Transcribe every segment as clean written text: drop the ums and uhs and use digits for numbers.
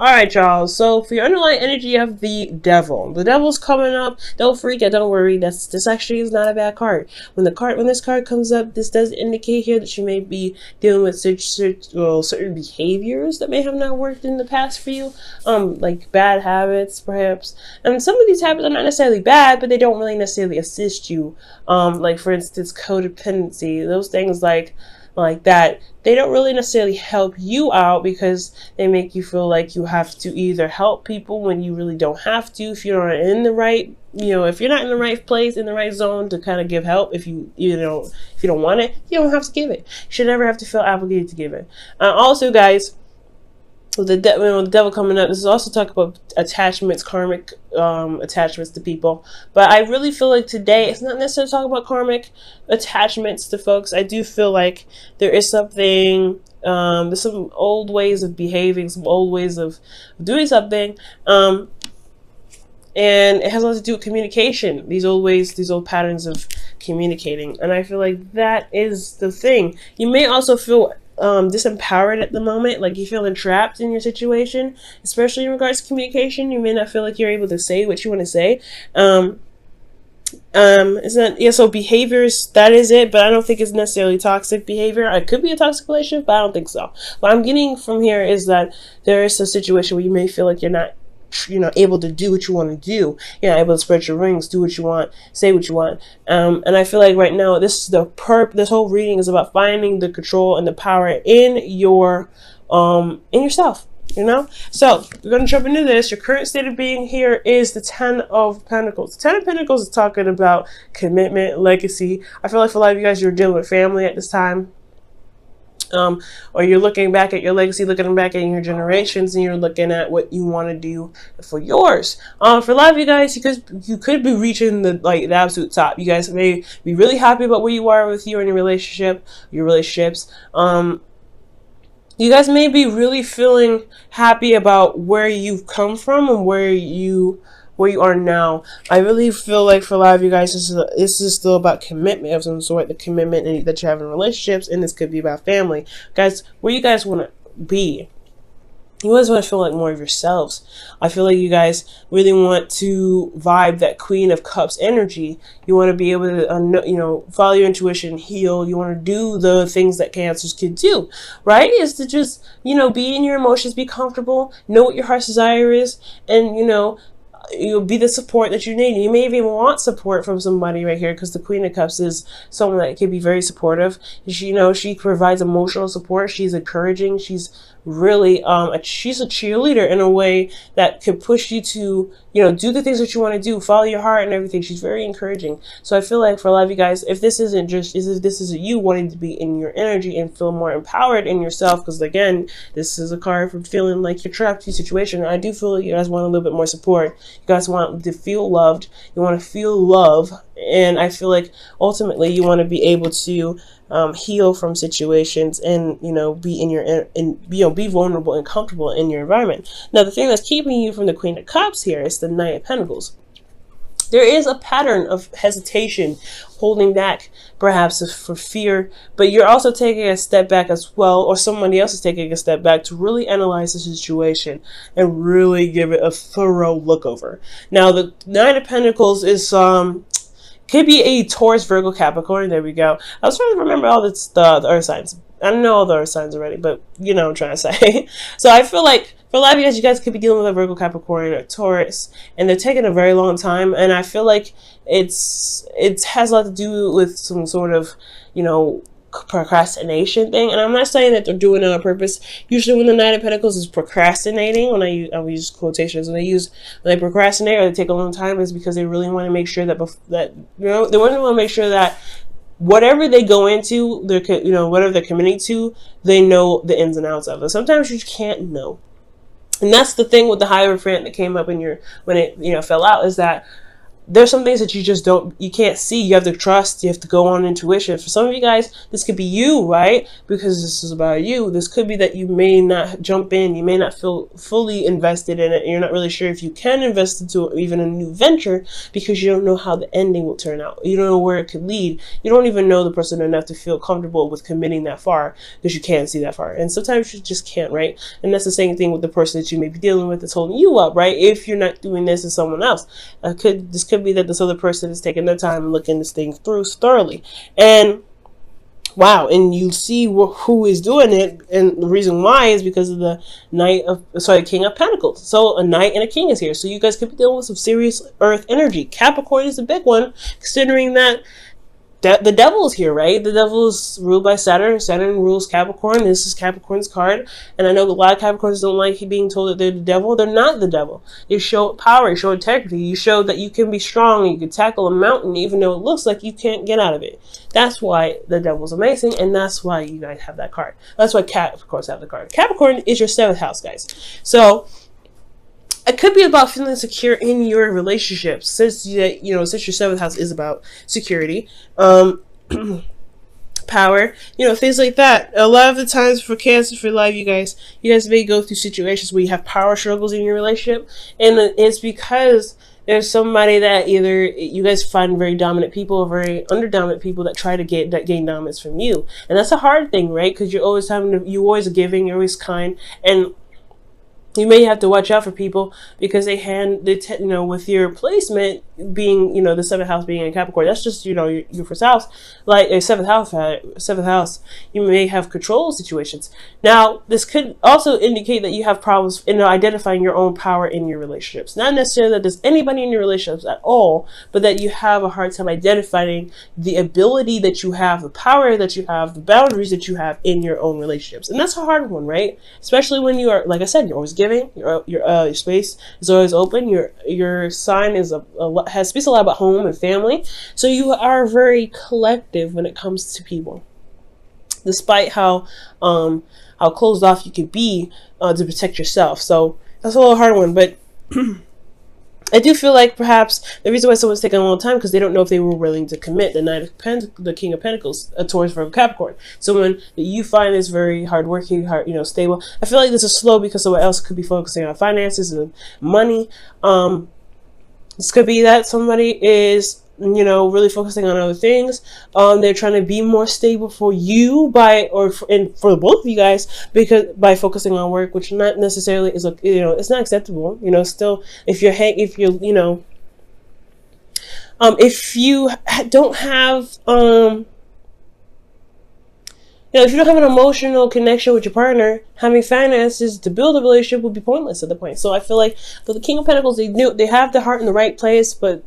Alright, y'all. So for your underlying energy, you have the devil. The devil's coming up. Don't freak out, don't worry. This actually is not a bad card. When this card comes up, this does indicate here that you may be dealing with certain behaviors that may have not worked in the past for you. Like bad habits, perhaps. And some of these habits are not necessarily bad, but they don't really necessarily assist you. Like for instance, codependency. Those things like that, they don't really necessarily help you out because they make you feel like you have to either help people when you really don't have to. If you're not in the right, if you're not in the right place, in the right zone to kind of give help, if you don't want it, you don't have to give it. You should never have to feel obligated to give it. Also, guys, with the devil coming up, this is also talk about attachments, karmic attachments to people. But I really feel like today it's not necessarily talking about karmic attachments to folks. I do feel like there is something, there's some old ways of behaving, some old ways of doing something, and it has a lot to do with communication. These old ways, these old patterns of communicating, and I feel like that is the thing. You may also feel disempowered at the moment, like you feel entrapped in your situation, especially in regards to communication. You may not feel like you're able to say what you want to say. It's not, yeah, so behaviors, that is it, but I don't think it's necessarily toxic behavior. It could be a toxic relationship, but I don't think so. What I'm getting from here is that there is a situation where you may feel like you're not able to do what you want to do. You're not able to spread your wings, do what you want, say what you want. And I feel like right now, this whole reading is about finding the control and the power in yourself. So we're going to jump into this. Your current state of being here is the 10 of Pentacles. The 10 of Pentacles is talking about commitment, legacy. I feel like for a lot of you guys, you're dealing with family at this time. Or you're looking back at your legacy, looking back at your generations, and you're looking at what you want to do for yours. For a lot of you guys, you could be reaching the absolute top. You guys may be really happy about where you are with you and your relationships. You guys may be really feeling happy about where you've come from and where you are now. I really feel like for a lot of you guys, this is still about commitment of some sort, the commitment that you have in relationships, and this could be about family. Guys, where you guys want to be. You always want to feel like more of yourselves. I feel like you guys really want to vibe that Queen of Cups energy. You want to be able to, follow your intuition, heal. You want to do the things that Cancers can do, right? Is to just, be in your emotions, be comfortable, know what your heart's desire is, and, you'll be the support that you need. You may even want support from somebody right here, because the Queen of Cups is someone that can be very supportive. She provides emotional support. She's encouraging. She's really she's a cheerleader in a way that could push you to do the things that you want to do, follow your heart and everything. She's very encouraging. So I feel like for a lot of you guys, if this isn't you wanting to be in your energy and feel more empowered in yourself, because again, this is a card for feeling like you're trapped in your situation. I do feel like you guys want a little bit more support. You guys want to feel loved. You want to feel love. And I feel like ultimately you want to be able to heal from situations and be vulnerable and comfortable in your environment. Now, the thing that's keeping you from the Queen of Cups here is the Knight of Pentacles. There is a pattern of hesitation, holding back, perhaps for fear, but you're also taking a step back as well, or somebody else is taking a step back to really analyze the situation and really give it a thorough look over. Now, the Knight of Pentacles is could be a Taurus, Virgo, Capricorn. There we go. I was trying to remember all the earth signs. I know all the earth signs already, but you know what I'm trying to say. So I feel like for a lot of you guys could be dealing with a Virgo, Capricorn, or Taurus, and they're taking a very long time. And I feel like it has a lot to do with some sort of, procrastination thing. And I'm not saying that they're doing it on purpose. Usually when the Knight of Pentacles is procrastinating, when I use quotations, when they procrastinate or they take a long time, is because they really want to make sure that they want to make sure that whatever they go into, whatever they're committing to, they know the ins and outs of it. Sometimes you can't know. And that's the thing with the Hierophant that came up when it fell out, is that there's some things that you can't see. You have to trust, you have to go on intuition. For some of you guys, this could be you, right? Because this is about you. This could be that you may not jump in, you may not feel fully invested in it. You're not really sure if you can invest into even a new venture because you don't know how the ending will turn out. You don't know where it could lead. You don't even know the person enough to feel comfortable with committing that far because you can't see that far. And sometimes you just can't, right? And that's the same thing with the person that you may be dealing with that's holding you up, right? If you're not doing this as someone else, this could be that this other person is taking their time and looking this thing through thoroughly. And wow, and you see who is doing it, and the reason why is because of the King of Pentacles. So a knight and a king is here. So you guys could be dealing with some serious earth energy. Capricorn is a big one, considering that the devil is here, right? The devil is ruled by Saturn. Saturn rules Capricorn. This is Capricorn's card. And I know a lot of Capricorns don't like being told that they're the devil. They're not the devil. You show power. You show integrity. You show that you can be strong. You can tackle a mountain even though it looks like you can't get out of it. That's why the devil's amazing. And that's why you guys have that card. That's why Capricorns have the card. Capricorn is your 7th house, guys. So it could be about feeling secure in your relationships, since your 7th house is about security, power, things like that. A lot of the times for Cancer, for life, you guys may go through situations where you have power struggles in your relationship, and it's because there's somebody that either you guys find very dominant people or very underdominant people that try to gain dominance from you, and that's a hard thing, right? Because you're always giving, you're always kind, and you may have to watch out for people because with your placement being, the 7th house being in Capricorn, that's just, your first house, like a 7th house, you may have control situations. Now, this could also indicate that you have problems in identifying your own power in your relationships. Not necessarily that there's anybody in your relationships at all, but that you have a hard time identifying the ability that you have, the power that you have, the boundaries that you have in your own relationships. And that's a hard one, right? Especially when you are, like I said, you're always giving, your space is always open, your sign is speaks a lot about home and family, so you are very collective when it comes to people, despite how closed off you could be to protect yourself. So that's a little hard one, but I do feel like perhaps the reason why someone's taking a long time because they don't know if they were willing to commit. The King of Pentacles, a Taurus, Virgo, Capricorn. Someone that you find is very hardworking, stable. I feel like this is slow because someone else could be focusing on finances and money. This could be that somebody is, really focusing on other things. They're trying to be more stable for you for both of you guys, because by focusing on work, which not necessarily is, it's not acceptable. Still, if you don't have, if you don't have an emotional connection with your partner, having finances to build a relationship would be pointless at the point. So I feel like for the King of Pentacles, they have the heart in the right place, but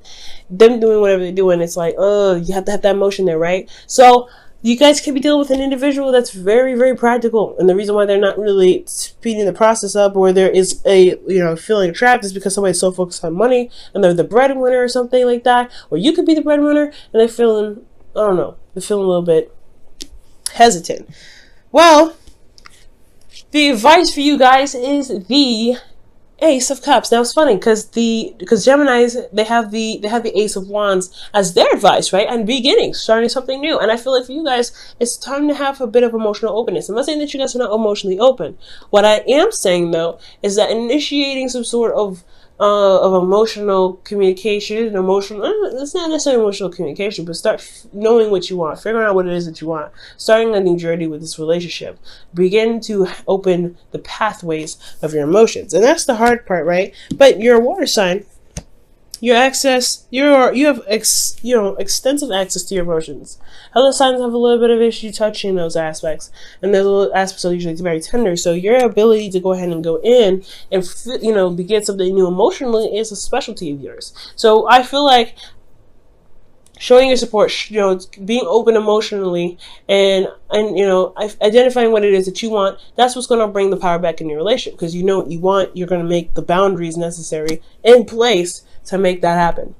them doing whatever they're doing, it's like, you have to have that emotion there, right? So you guys could be dealing with an individual that's very, very practical. And the reason why they're not really speeding the process up, or there is a, feeling trapped, is because somebody's so focused on money and they're the breadwinner or something like that. Or you could be the breadwinner and they're feeling, they're feeling a little bit hesitant. Well, the advice for you guys is the Ace of Cups. Now it's funny because Geminis, they have the Ace of Wands as their advice, right? And beginnings, starting something new. And I feel like for you guys, it's time to have a bit of emotional openness. I'm not saying that you guys are not emotionally open. What I am saying though is that initiating some sort of emotional communication, it's not necessarily emotional communication, but start knowing what you want, figuring out what it is that you want, starting a new journey with this relationship, begin to open the pathways of your emotions. And that's the hard part, right? But you're a water sign. You have extensive access to your emotions. Other signs have a little bit of issue touching those aspects, and those little aspects are usually very tender. So your ability to go ahead and go in and begin something new emotionally is a specialty of yours. So I feel like showing your support, being open emotionally, and identifying what it is that you want, that's what's going to bring the power back in your relationship, because you know what you want. You're going to make the boundaries necessary in place to make that happen.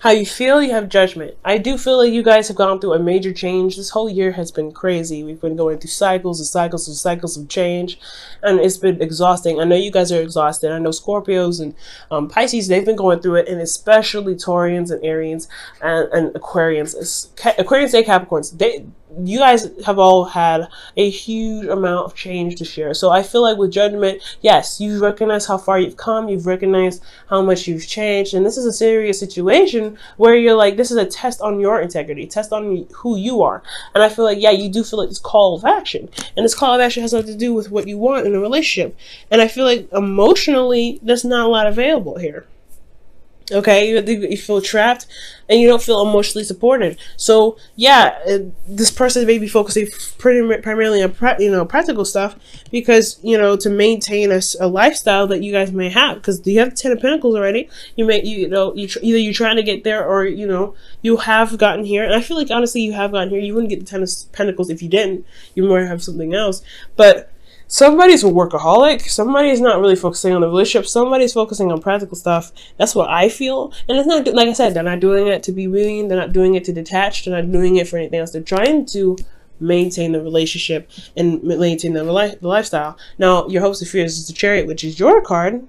How you feel, you have judgment. I do feel like you guys have gone through a major change. This whole year has been crazy. We've been going through cycles and cycles and cycles of change, and it's been exhausting. I know you guys are exhausted. I know Scorpios and Pisces, they've been going through it, and especially Taurians and Arians and Aquarians. Aquarians and Capricorns, you guys have all had a huge amount of change to share. So I feel like with judgment, yes, you recognize how far you've come, you've recognized how much you've changed, and this is a serious situation where you're like, this is a test on your integrity, test on who you are. And I feel like, yeah, you do feel like this call of action, and this call of action has nothing to do with what you want in a relationship. And I feel like emotionally, there's not a lot available here. Okay, you feel trapped and you don't feel emotionally supported. So yeah, this person may be focusing primarily on practical stuff, because to maintain a lifestyle that you guys may have, because you have the 10 of Pentacles already. Either you're trying to get there, or you have gotten here. And I feel like honestly you have gotten here. You wouldn't get the 10 of Pentacles if you didn't. You might have something else, but somebody's a workaholic. Somebody's not really focusing on the relationship. Somebody's focusing on practical stuff. That's what I feel. And it's not, like I said, they're not doing it to be mean. They're not doing it to detach. They're not doing it for anything else. They're trying to maintain the relationship and maintain the lifestyle. Now, your hopes and fears is the Chariot, which is your card.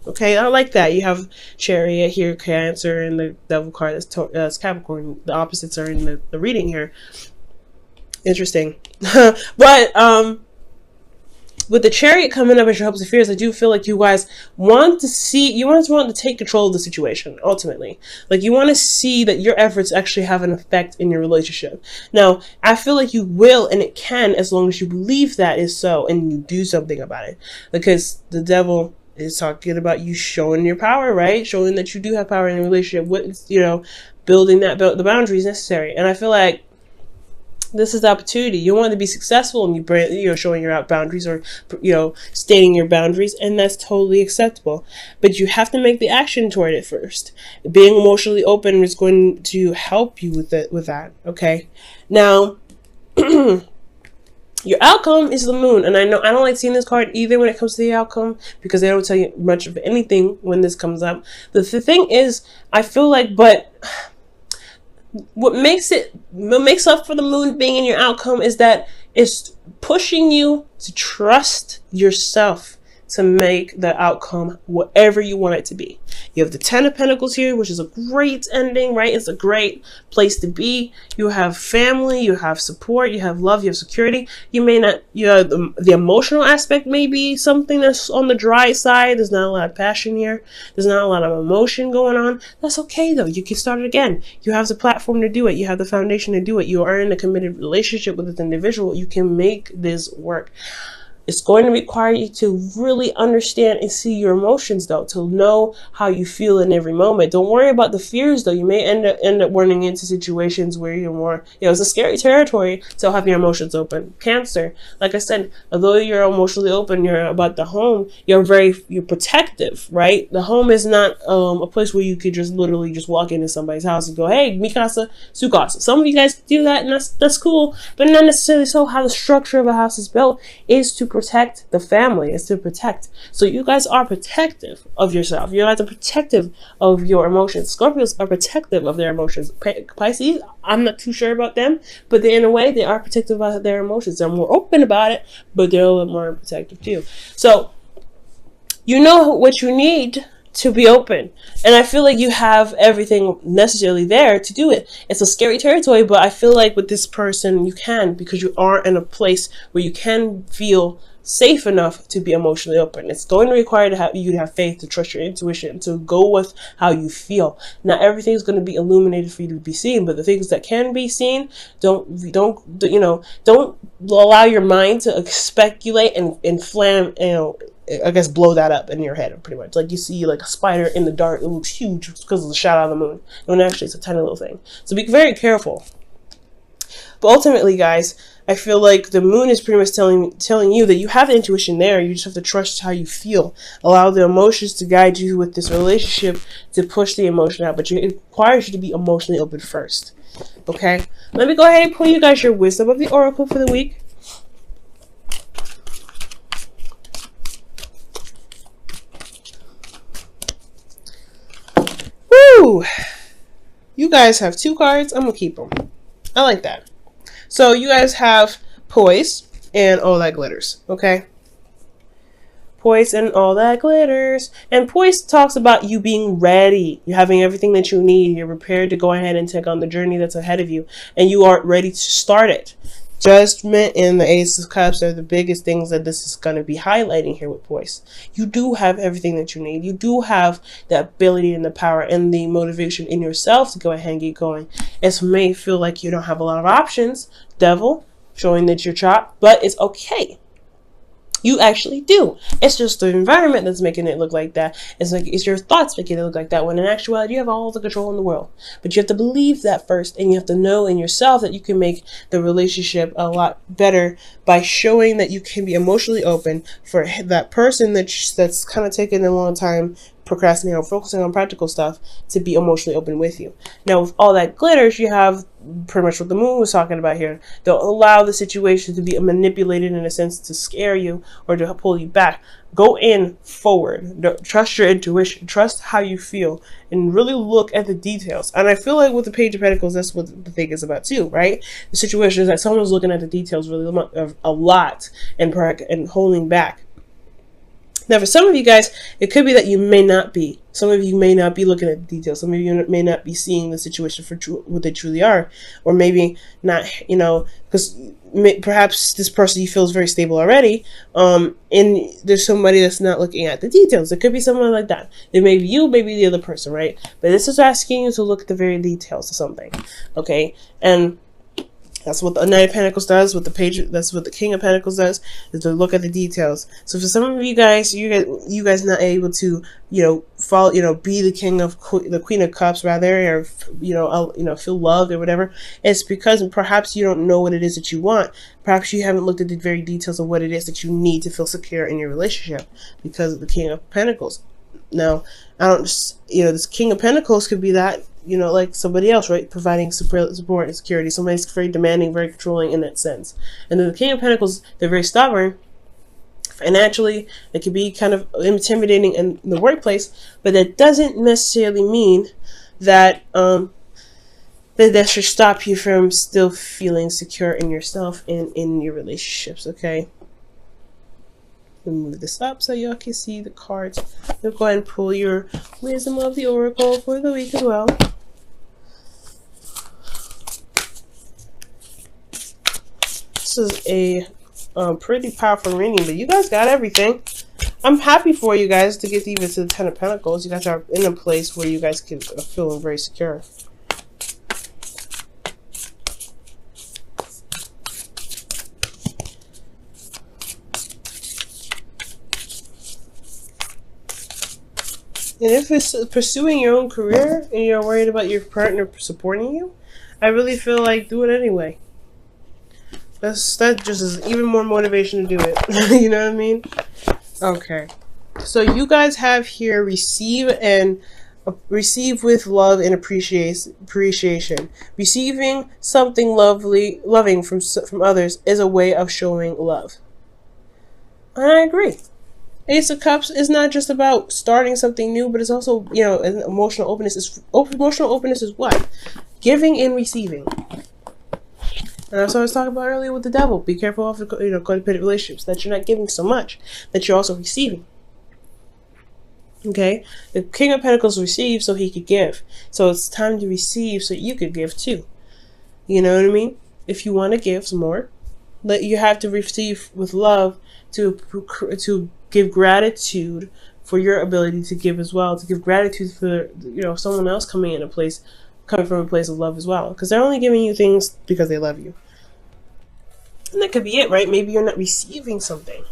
Okay, I like that. You have Chariot here, Cancer, and the Devil card that's Capricorn. The opposites are in the reading here. Interesting. But, with the Chariot coming up as your hopes and fears, I do feel like you guys want to take control of the situation, ultimately. Like, you want to see that your efforts actually have an effect in your relationship. Now, I feel like you will, and it can, as long as you believe that is so, and you do something about it. Because the Devil is talking about you showing your power, right? Showing that you do have power in a relationship. Building the boundaries necessary. And I feel like this is the opportunity. You want to be successful, and you showing your boundaries, or stating your boundaries, and that's totally acceptable. But you have to make the action toward it first. Being emotionally open is going to help you with that. Okay. Now, your outcome is the Moon, and I know I don't like seeing this card either when it comes to the outcome, because they don't tell you much of anything when this comes up. The thing is, I feel like, what makes up for the Moon being in your outcome is that it's pushing you to trust yourself to make the outcome whatever you want it to be. You have the 10 of Pentacles here, which is a great ending, right? It's a great place to be. You have family, you have support, you have love, you have security. You may not, the emotional aspect may be something that's on the dry side. There's not a lot of passion here. There's not a lot of emotion going on. That's okay though. You can start it again. You have the platform to do it. You have the foundation to do it. You are in a committed relationship with this individual. You can make this work. It's going to require you to really understand and see your emotions, though, to know how you feel in every moment. Don't worry about the fears, though. You may end up running into situations where you're more, it's a scary territory to have your emotions open. Cancer, like I said, although you're emotionally open, you're about the home, you're protective, right? The home is not a place where you could just literally just walk into somebody's house and go, hey, Mikasa, Sukasa. Some of you guys do that, and that's cool, but not necessarily so. How the structure of a house is built is to protect the family, is to protect. So you guys are protective of yourself. You guys are protective of your emotions. Scorpios are protective of their emotions. Pisces, I'm not too sure about them, but in a way, they are protective of their emotions. They're more open about it, but they're a little more protective too. So you know what you need to be open. And I feel like you have everything necessarily there to do it. It's a scary territory, but I feel like with this person, you can, because you are in a place where you can feel safe enough to be emotionally open. It's going to require you to have faith, to trust your intuition, to go with how you feel. Not everything's going to be illuminated for you to be seen, but the things that can be seen, don't allow your mind to speculate and flam, I guess blow that up in your head, pretty much. Like you see like a spider in the dark, it looks huge because of the shadow of the moon. When actually it's a tiny little thing. So be very careful. But ultimately, guys, I feel like the moon is pretty much telling you that you have the intuition there. You just have to trust how you feel. Allow the emotions to guide you with this relationship, to push the emotion out. But it requires you to be emotionally open first. Okay? Let me go ahead and pull you guys your wisdom of the oracle for the week. Woo! You guys have 2 cards. I'm gonna keep them. I like that. So you guys have poise and all that glitters. Okay. Poise and all that glitters. And poise talks about you being ready. You're having everything that you need. You're prepared to go ahead and take on the journey that's ahead of you. And you are ready to start it. Judgment and the Ace of Cups are the biggest things that this is going to be highlighting here with poise. You do have everything that you need. You do have the ability and the power and the motivation in yourself to go ahead and get going. It may feel like you don't have a lot of options. Devil, showing that you're chopped, but it's okay. You actually do. It's just the environment that's making it look like that. It's your thoughts making it look like that, when in actuality you have all the control in the world. But you have to believe that first, and you have to know in yourself that you can make the relationship a lot better by showing that you can be emotionally open for that person that's kind of taking a long time procrastinating or focusing on practical stuff to be emotionally open with you. Now, with all that glitters, you have pretty much what the moon was talking about here. They'll allow the situation to be manipulated in a sense to scare you or to pull you back. Go in forward. Trust your intuition. Trust how you feel and really look at the details. And I feel like with the Page of Pentacles, that's what the thing is about too, right? The situation is that someone's looking at the details really a lot and holding back. Now, for some of you guys, it could be that you may not be. Some of you may not be looking at the details. Some of you may not be seeing the situation for what they truly are. Or maybe not, because perhaps this person you feel is very stable already. And there's somebody that's not looking at the details. It could be someone like that. It may be you, maybe the other person, right? But this is asking you to look at the very details of something. Okay? And that's what the Knight of Pentacles does. That's what the King of Pentacles does, is to look at the details. So for some of you guys, you guys not able to, follow, be the the Queen of Cups rather, or feel loved or whatever. It's because perhaps you don't know what it is that you want. Perhaps you haven't looked at the very details of what it is that you need to feel secure in your relationship because of the King of Pentacles. Now, this King of Pentacles could be that, like somebody else, right? Providing support and security. Somebody's very demanding, very controlling in that sense. And then the King of Pentacles, they're very stubborn. Financially, it can be kind of intimidating in the workplace, but that doesn't necessarily mean that that should stop you from still feeling secure in yourself and in your relationships, okay? We'll move this up so y'all can see the cards. You'll go ahead and pull your Wisdom of the Oracle for the week as well. This is a pretty powerful reading, but you guys got everything. I'm happy for you guys to get even to the Ten of Pentacles. You guys are in a place where you guys can feel very secure. And if it's pursuing your own career and you're worried about your partner supporting you, I really feel like do it anyway. That just is even more motivation to do it. You know what I mean? Okay. So you guys have here receive with love and appreciation. Receiving something loving from others is a way of showing love. And I agree. Ace of Cups is not just about starting something new, but it's also, an emotional openness. Emotional openness is what? Giving and receiving. And that's what I was talking about earlier with the Devil. Be careful of codependent relationships, that you're not giving so much, that you're also receiving. Okay? The King of Pentacles received so he could give. So it's time to receive so you could give too. You know what I mean? If you want to give some more, you have to receive with love to give gratitude for your ability to give as well, to give gratitude for someone else coming from a place of love as well, because they're only giving you things because they love you. And that could be it, right? Maybe you're not receiving something,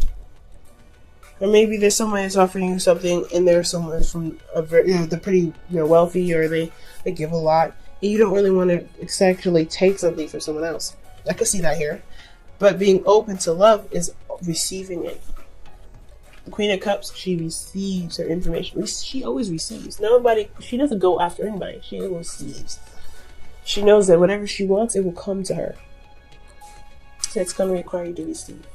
or maybe there's someone that's offering you something and there's someone from they're pretty wealthy, or they give a lot and you don't really want to actually take something from someone else. I could see that here. But being open to love is receiving it. The Queen of Cups, she receives her information. She always receives. She doesn't go after anybody. She receives. She knows that whatever she wants, it will come to her. So it's going to require you to receive.